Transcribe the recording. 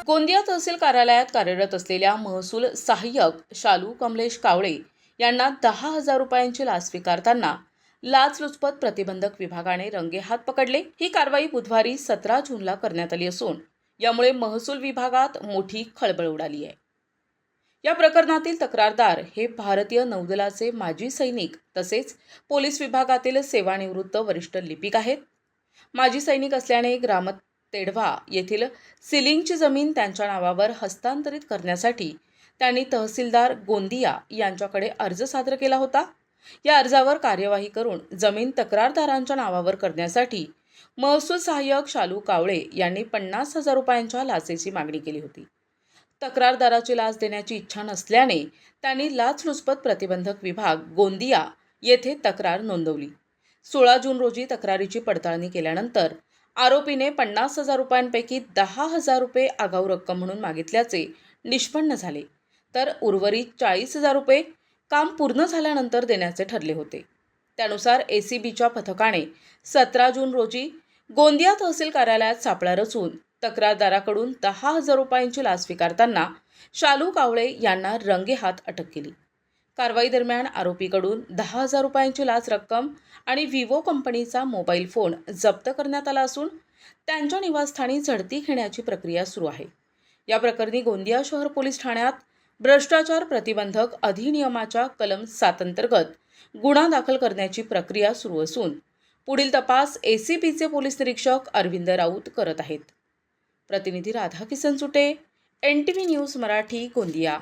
गोंदिया तहसील कार्यालयात कार्यरत असलेल्या महसूल सहाय्यक शालू कमलेश कावळे यांना 10,000 रुपयांची लाच स्वीकारताना लाचलुचपत प्रतिबंधक विभागाने रंगेहात पकडले। ही कारवाई बुधवारी 17 जूनला करण्यात आली असून यामुळे महसूल विभागात मोठी खळबळ उडाली आहे। या प्रकरणातील तक्रारदार हे भारतीय नौदलाचे माजी सैनिक तसेच पोलीस विभागातील सेवानिवृत्त वरिष्ठ लिपिक आहेत। माजी सैनिक असल्याने तेढवा येथील सिलिंगची जमीन त्यांच्या नावावर हस्तांतरित करण्यासाठी त्यांनी तहसीलदार गोंदिया यांच्याकडे अर्ज सादर केला होता। या अर्जावर कार्यवाही करून जमीन तक्रारदारांच्या नावावर करण्यासाठी महसूल सहाय्यक शालू कावळे यांनी 50,000 रुपयांच्या लाचेची मागणी केली होती। तक्रारदाराची लाच देण्याची इच्छा नसल्याने त्यांनी लाचलुचपत प्रतिबंधक विभाग गोंदिया येथे तक्रार नोंदवली। 16 जून रोजी तक्रारीची पडताळणी केल्यानंतर आरोपीने 50,000 रुपयांपैकी 10,000 रुपये आगाऊ रक्कम म्हणून मागितल्याचे निष्पन्न झाले, तर उर्वरित 40,000 रुपये काम पूर्ण झाल्यानंतर देण्याचे ठरले होते। त्यानुसार एसीबीच्या पथकाने 17 जून रोजी गोंदिया तहसील कार्यालयात सापळा रचून तक्रारदाराकडून 10,000 रुपयांची लाच स्वीकारताना शालू कावळे यांना रंगेहात अटक केली। कारवाई दरम्यान आरोपीकडून 10,000 रुपयांची लाच रक्कम आणि विवो कंपनीचा मोबाईल फोन जप्त करण्यात आला असून त्यांच्या निवासस्थानी झडती घेण्याची प्रक्रिया सुरू आहे। या प्रकरणी गोंदिया शहर पोलीस ठाण्यात भ्रष्टाचार प्रतिबंधक अधिनियमाच्या कलम 7 अंतर्गत गुन्हा दाखल करण्याची प्रक्रिया सुरू असून पुढील तपास एसीबीचे पोलीस निरीक्षक अरविंद राऊत करत आहेत। प्रतिनिधी राधाकिसन सुटे, NTV न्यूज मराठी, गोंदिया।